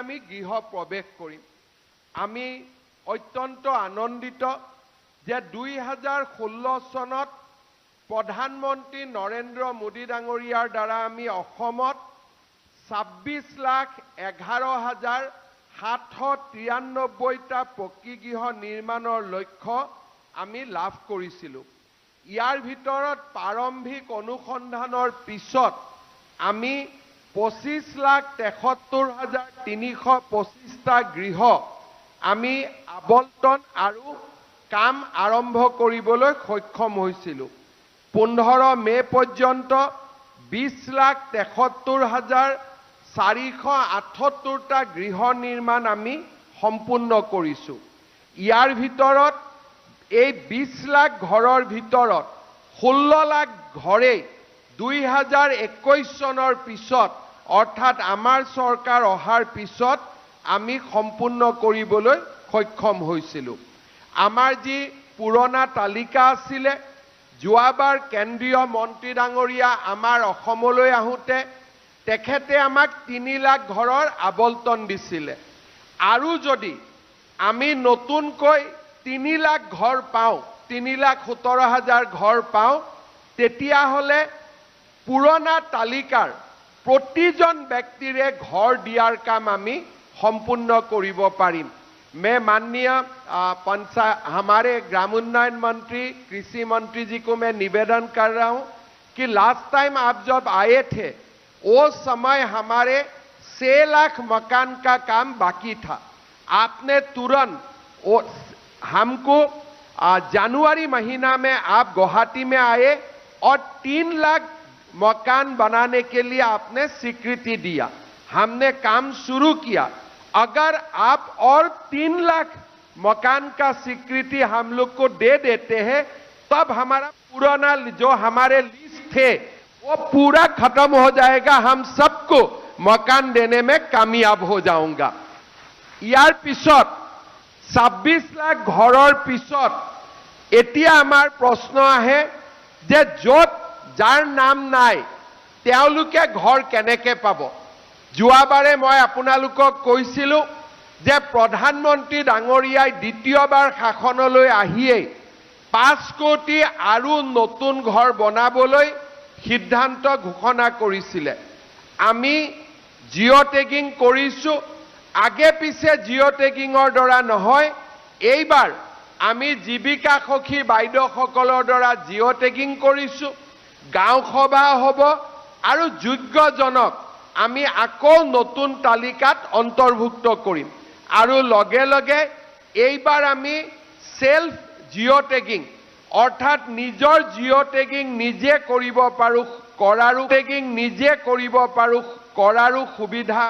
আমি গৃহ প্ৰৱেশ কৰিম। আমি অত্যন্ত আনন্দিত যে 2016 চনত প্ৰধানমন্ত্ৰী নৰেন্দ্ৰ মোদী ডাঙৰীয়াৰ দ্বাৰা আমি অসমত 26,11,793টা পকী গৃহ নিৰ্মাণৰ লক্ষ্য আমি লাভ কৰিছিলোঁ। ইয়াৰ ভিতৰত প্ৰাৰম্ভিক অনুসন্ধানৰ পিছত আমি 25,73,325টা গৃহ আমি আবণ্টন আৰু কাম আৰম্ভ কৰিবলৈ সক্ষম হৈছিলোঁ। 15 মে পৰ্যন্ত 20,73,478টা গৃহ নিৰ্মাণ আমি সম্পূৰ্ণ কৰিছোঁ। ইয়াৰ ভিতৰত এই 20 লাখ ঘৰৰ ভিতৰত 16 লাখ ঘৰেই 2021 চনৰ পিছত অৰ্থাৎ আমাৰ চৰকাৰ অহাৰ পিছত আমি সম্পূৰ্ণ কৰিবলৈ সক্ষম হৈছিলোঁ। আমাৰ যি পুৰণা তালিকা আছিলে, যোৱাবাৰ কেন্দ্ৰীয় মন্ত্ৰী ডাঙৰীয়া আমাৰ অসমলৈ আহোঁতে তেখেতে আমাক 3 লাখ ঘৰৰ আবণ্টন দিছিলে। আৰু যদি আমি নতুনকৈ 3 লাখ ঘৰ পাওঁ, 3,17,000 ঘৰ পাওঁ, তেতিয়াহ'লে পুৰণা তালিকাৰ প্ৰতিজন ব্যক্তিৰে ঘৰ দিয়াৰ কাম আমি সম্পূৰ্ণ কৰিব পাৰিম। मैं माननीय हमारे ग्रामोन्नयन मंत्री कृषि मंत्री जी को मैं निवेदन कर रहा हूं कि लास्ट टाइम आप जब आए थे उस समय हमारे 6 लाख मकान का काम बाकी था। आपने तुरंत हमको जनवरी महीना में आप गुवाहाटी में आए और 3 लाख मकान बनाने के लिए आपने स्वीकृति दिया। हमने काम शुरू किया। अगर आप और 3 लाख मकान का स्वीकृति हम लोग को दे देते हैं, तब हमारा पुराना जो हमारे लिस्ट थे वो पूरा खत्म हो जाएगा। हम सबको मकान देने में कामयाब हो जाऊंगा। यार पिছত 26 लाख घৰৰ पिছত এতিয়া আমাৰ প্ৰশ্ন আহে যে য'ত যাৰ নাম নাই তেওঁলোকে ঘৰ কেনেকৈ পাব। যোৱাবাৰে মই আপোনালোকক কৈছিলোঁ যে প্ৰধানমন্ত্ৰী ডাঙৰীয়াই দ্বিতীয়বাৰ শাসনলৈ আহিয়েই 5 কোটি আৰু নতুন ঘৰ বনাবলৈ সিদ্ধান্ত ঘোষণা কৰিছিলে। আমি জিঅ' টেগিং কৰিছোঁ। আগে পিছে জিঅ' টেগিঙৰ দ্বাৰা নহয়, এইবাৰ আমি জীৱিকা সখী বাইদেউসকলৰ দ্বাৰা জিঅ' টেগিং কৰিছোঁ। গাঁও সভা হ'ব আৰু যোগ্যজনক আমি আকৌ নতুন তালিকাত অন্তৰ্ভুক্ত কৰিম। আৰু লগে লগে এইবাৰ আমি সেলফ জিঅ' টেগিং অৰ্থাৎ নিজৰ জিঅ' টেগিং নিজে কৰিব পাৰোঁ কৰাৰো টেগিং নিজে কৰিব পাৰোঁ কৰাৰো সুবিধা